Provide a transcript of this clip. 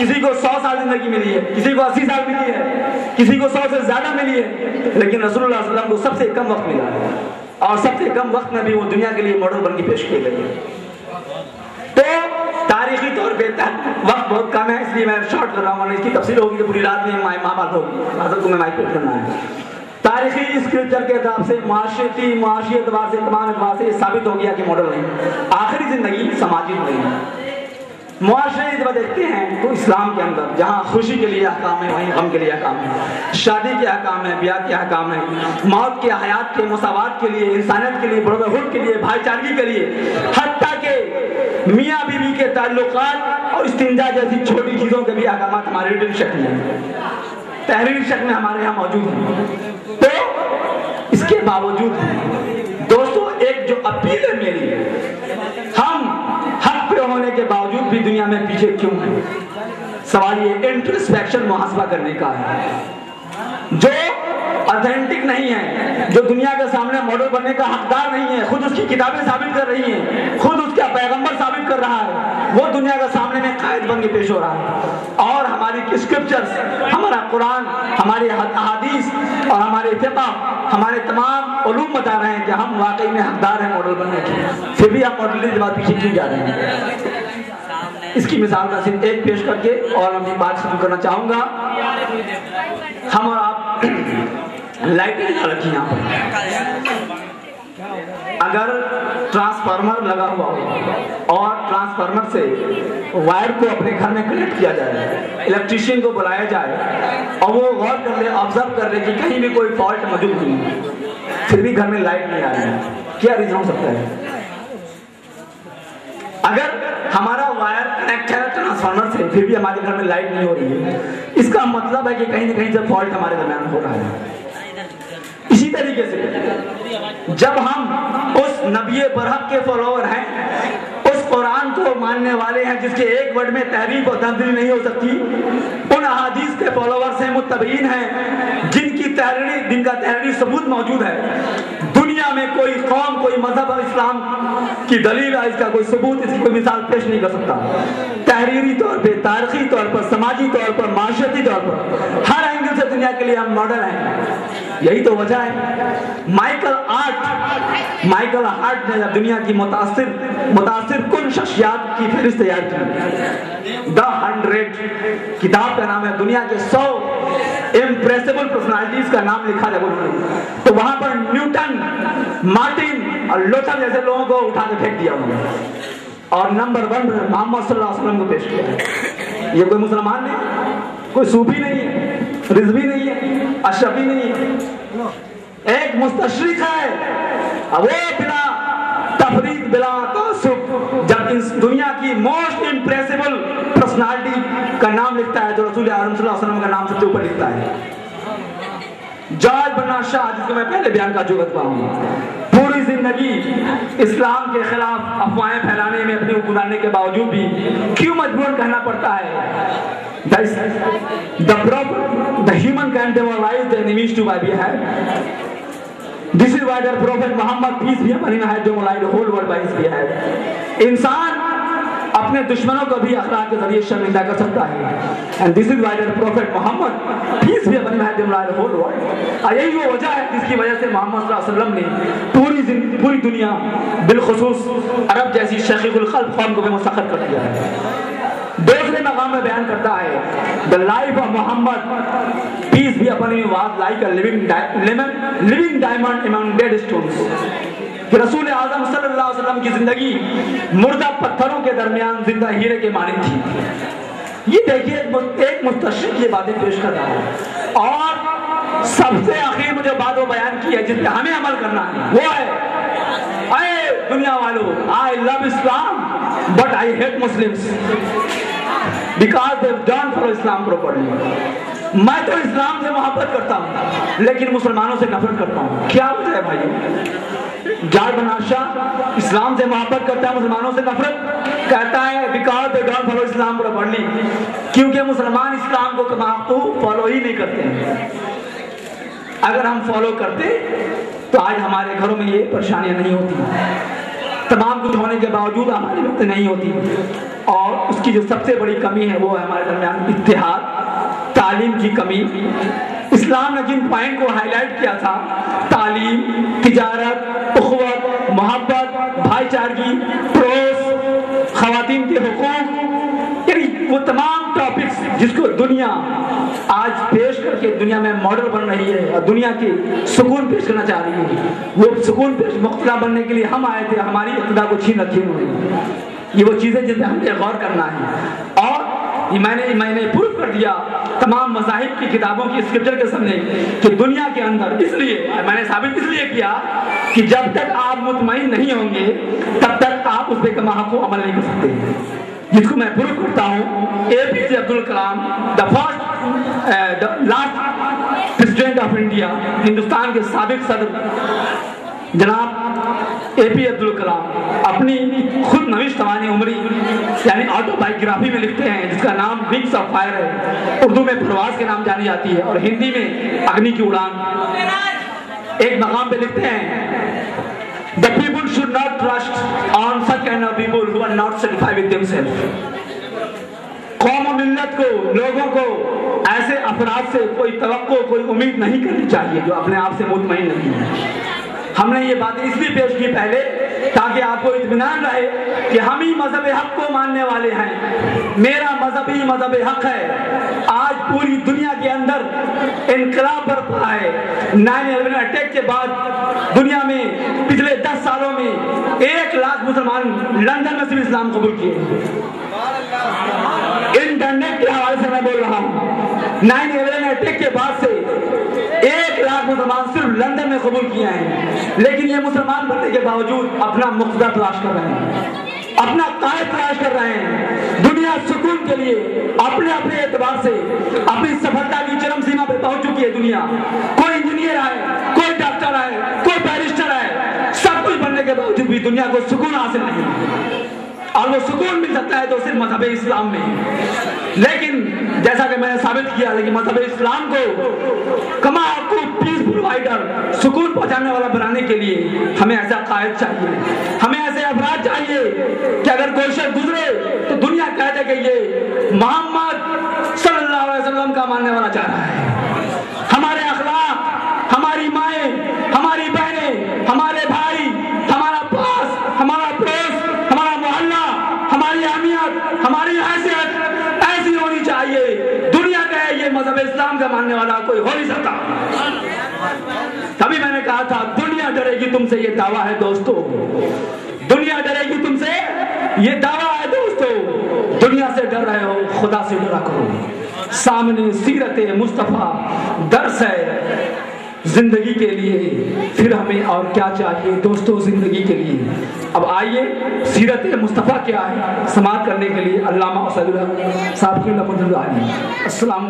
کسی کو 100 سال زندگی ملی ہے، کسی کو 80 سال ملی ہے، کسی کو 100 سے زیادہ ملی ہے، لیکن رسول اللہ صلی اللہ علیہ وسلم کو سب سے کم وقت ملا ہے، اور سب سے کم وقت میں بھی وہ دنیا کے لیے ماڈل بن کے پیش کی گئی ہے۔ تو تاریخی طور پہ وقت بہت کم ہے، اس لیے میں شارٹ کر رہا ہوں، اس کی تفصیل ہوگی تو پوری رات میں ماں بات ہوگی، حضرت کو میں مائک پہ کرنا ہے۔ تاریخی اسکرپچر کے حساب سے معاشی اعتبار سے تمام اعتبار سے یہ ثابت ہو گیا کہ ماڈل نہیں، آخری زندگی سماجی نہیں ہے۔ معاشرے جب دیکھتے ہیں تو اسلام کے اندر جہاں خوشی کے لیے احکام ہے وہیں غم کے لیے احکام ہے، شادی کے احکام ہے، بیاہ کے احکام ہے، موت کے، حیات کے، مساوات کے لیے، انسانیت کے لیے، بردرہڈ کے لیے، بھائی چارگی کے لیے، حتیٰ کہ میاں بیوی کے تعلقات اور استنجا جیسی چھوٹی چیزوں کے بھی احکامات ہمارے ریٹن شکل میں، تحریری شکل میں ہمارے یہاں موجود ہیں۔ تو اس کے باوجود دوستو ایک جو اپیل ہے میری، ہم حق پہ ہونے کے باوجود بھی دنیا میں پیچھے کیوں ہیں؟ سوال یہ انٹرسپیکشن محاسبہ کرنے کا ہے۔ جو اتھینٹک نہیں ہے، جو دنیا کے سامنے ماڈل بننے کا حقدار نہیں ہے، خود اس کی کتابیں ثابت کر رہی ہیں، خود اس کا پیغمبر ثابت کر رہا ہے، وہ دنیا کے سامنے میں قائد بن کے پیش ہو رہا ہے، اور ہماری اسکرپچرز، ہمارا قرآن، ہماری احادیث اور ہمارے فقہ، ہمارے تمام علوم بتا رہے ہیں کہ ہم واقعی میں حقدار ہیں ماڈل بننے کے، پھر بھی آپ ماڈل کے بعد پیچھے کیوں جا رہے ہیں؟ اس کی مثال میں صرف ایک پیش کر کے اور اپنی بات شروع کرنا چاہوں گا۔ ہم اور آپ لائٹیں نہ رکھیں یہاں پر، اگر ٹرانسفارمر لگا ہوا ہو اور ٹرانسفارمر سے وائر کو اپنے گھر میں کنیکٹ کیا جائے، الیکٹریشین کو بلایا جائے اور وہ غور کر لے، آبزرو کر لے کہ کہیں بھی کوئی فالٹ موجود نہیں ہے، پھر بھی گھر میں لائٹ نہیں آ رہی ہے، کیا ریزن ہو سکتا ہے؟ اگر ہمارا وائر کنیکٹ ہے ٹرانسفارمر سے پھر بھی ہمارے گھر میں لائٹ نہیں ہو رہی ہے، اس کا مطلب ہے کہ کہیں نہ کہیں سے فالٹ ہمارے درمیان ہو رہا ہے۔ اسی طریقے سے جب ہم اس نبی برحق کے فالوور ہیں، اس قرآن کو ماننے والے ہیں جس کے ایک ورڈ میں تحریف اور تبدیلی نہیں ہو سکتی، ان احادیث کے فالوورز ہیں، متبعین ہیں، جن کا تحریری ثبوت موجود ہے، دنیا میں کوئی قوم، کوئی مذہب اسلام کی دلیل ہے، اس کا کوئی ثبوت، اس کی کوئی مثال پیش نہیں کر سکتا۔ تحریری طور پہ، تاریخی طور پر، سماجی طور پر، معاشرتی طور پر، ہر اینگل سے دنیا کے لیے ہم ماڈل ہیں۔ یہی تو وجہ ہے مائیکل ہارٹ نے جب دنیا کی متاثر کن شخصیات کی فہرست تیار کی، The 100 کتاب کا نام ہے، دنیا کے 100 امپریسیبل پرسنالٹیز کا نام لکھا جب انہوں نے، تو وہاں پر نیوٹن، مارٹن اور لوتھر جیسے لوگوں کو اٹھا کے پھینک دیا انہوں نے، اور نمبر 1 محمد صلی اللہ علیہ وسلم کو پیش کیا۔ یہ کوئی مسلمان نہیں، کوئی صوفی نہیں ہے، رضوی نہیں ہے، اشرفی نہیں ہے، ایک مستشرق ہے، وہ بلا تفریق، بلا تعصب جب اس دنیا کی موسٹ امپریسیبل پرسنالٹی کا نام لکھتا ہے تو رسول اعظم صلی اللہ علیہ وسلم کا نام سب سے اوپر لکھتا ہے۔ جارج برنارڈ شاہ، جس کو میں پہلے بیان کر چکا ہوں، پوری زندگی اسلام کے خلاف افواہیں پھیلانے میں اپنے گزارنے کے باوجود بھی کیوں مجبور کہنا پڑتا ہے the human can demoralize the enemies to be had. This is why the Prophet Muhammad, peace be upon him, had demoralized the whole world by his behalf. انسان اپنے دشمنوں کو بھی اخلاق کے ذریعے شرمندہ کر سکتا ہے، and this is why the Prophet Muhammad, peace be upon him, had demoralized the whole world. یہی وہ وجہ ہے جس کی وجہ سے محمد صلی اللہ علیہ وسلم نے پوری دنیا، بالخصوص عرب جیسی شقیق القلب قوم کو بھی مسخر کر دیا ہے۔ دوسرے مقام میں بیان کرتا ہے the life of Muhammad, peace be upon him, was like a living diamond among dead stones. کہ رسول اعظم صلی اللہ علیہ وسلم کی زندگی مردہ پتھروں کے درمیان زندہ ہیرے کے مانند تھی۔ یہ دیکھیے ایک مستشرق یہ باتیں پیش کر رہا ہے، اور سب سے آخر مجھے بات وہ بیان کی ہے جس پہ ہمیں عمل کرنا ہے، وہ ہے اے دنیا والو، I love Islam but I hate Muslims because they don't follow Islam properly. میں تو اسلام سے محبت کرتا ہوں لیکن مسلمانوں سے نفرت کرتا ہوں۔ کیا وجہ ہے بھائی؟ جارج برنارڈ شاہ اسلام سے محبت کرتا ہے، مسلمانوں سے نفرت کہتا ہے because they don't follow Islam properly، کیونکہ مسلمان اسلام کو معقول فالو ہی نہیں کرتے ہیں۔ اگر ہم فالو کرتے تو آج ہمارے گھروں میں یہ پریشانیاں نہیں ہوتی، تمام کچھ ہونے کے باوجود ہماری وقت نہیں ہوتی۔ اور اس کی جو سب سے بڑی کمی ہے وہ ہے ہمارے درمیان اتحاد، تعلیم کی کمی۔ اسلام نے جن پوائنٹ کو ہائی لائٹ کیا تھا، تعلیم، تجارت، اخوت، محبت، بھائی چارگی، پڑوس، خواتین کے حقوق، یعنی وہ تمام ٹاپکس جس کو دنیا آج پیش کر کے دنیا میں ماڈل بن رہی ہے اور دنیا کی سکون پیش کرنا چاہ رہی ہے، وہ سکون پیش مقتدہ بننے کے لیے ہم آئے تھے، ہماری اقتدا کو چھین رکھی انہوں نے۔ یہ وہ چیزیں جن پہ ہم نے غور کرنا ہے، اور میں نے پروف کر دیا تمام مذاہب کی کتابوں کی اسکرپچر کے سامنے کہ دنیا کے اندر، اس لیے میں نے ثابت اس لیے کیا کہ جب تک آپ مطمئن نہیں ہوں گے تب تک آپ اس پہ کما حق و عمل نہیں کر سکتے، جس کو میں پروف کرتا ہوں۔ اے پی جے Abdul Kalam, the last president of India, Hindustan کے سابق صدر جناب اے پی عبد الکلام اپنی خود نوشت وانی عمری یعنی آٹو بائیوگرافی میں لکھتے ہیں، جس کا نام ونگس آف فائر ہے، اردو میں پرواز کے نام جانی جاتی ہے اور ہندی میں اگنی کی اڑان۔ ایک مقام پہ لکھتے ہیں The people should not trust on such kind of people who are not satisfied with themselves۔ قوم و ملت کو، لوگوں کو ایسے افراد سے کوئی توقع، کوئی امید نہیں کرنی چاہیے جو اپنے آپ سے مطمئن نہیں ہے۔ ہم نے یہ باتیں اس لیے پیش کی پہلے تاکہ آپ کو اطمینان رہے کہ ہم ہی مذہب حق کو ماننے والے ہیں، میرا مذہب ہی مذہب حق ہے۔ آج پوری دنیا کے اندر انقلاب برپا ہے۔ 9/11 اٹیک کے بعد دنیا میں پچھلے 10 سالوں میں 1 لاکھ مسلمان لندن میں صرف اسلام قبول کیے۔ انٹرنیٹ کے حوالے سے میں بول رہا ہوں، 9/11 اٹیک کے بعد سے 1 لاکھ مسلمان صرف لندن میں قبول کیے ہیں، لیکن یہ مسلمان بننے کے باوجود اپنا مقتدر تلاش کر رہے ہیں، اپنا قائد تلاش کر رہے ہیں۔ دنیا سکون کے لیے اپنے اپنے اعتبار سے اپنی سفلتا کی چرم سیما پہ پہنچ چکی ہے دنیا۔ کوئی انجینئر ہے، کوئی ڈاکٹر ہے، کوئی بیرسٹر ہے، سب کچھ بننے کے باوجود بھی دنیا کو سکون حاصل نہیں ہے، اور وہ سکون مل سکتا ہے تو صرف مذہب اسلام میں۔ لیکن جیسا کہ میں نے ثابت کیا کہ مذہب اسلام کو کما کو پیس پرووائڈر، سکون پہنچانے والا بنانے کے لیے ہمیں ایسا قائد چاہیے، ہمیں ایسے افراد چاہیے کہ اگر کوئی شخص گزرے تو دنیا کہہ دے کہ یہ محمد صلی اللہ علیہ وسلم کا ماننے والا چاہ رہا ہے۔ ہمارے اخلاق، ہماری مائیں، ہماری بہنیں، ہمارے بھائی، ہمارا پاس، ہمارا پڑوس، ہمارا محلہ، ہماری اہمیت، ہماری حیثیت ایسی ہونی چاہیے دنیا کہے یہ مذہب اسلام کا ماننے والا کوئی ہو نہیں سکتا۔ تبھی میں نے کہا تھا دنیا ڈرے گی تم سے، یہ دعویٰ ہے دوستو، دنیا ڈرے گی تم سے، یہ دعویٰ ہے دوستو۔ دنیا سے ڈر رہے ہو، خدا سے ڈرا کرو۔ سامنے سیرت مصطفیٰ درس ہے زندگی کے لیے، پھر ہمیں اور کیا چاہیے دوستو زندگی کے لیے۔ اب آئیے سیرت مصطفیٰ کیا ہے سماعت کرنے کے لیے علامہ صاحب کی السلام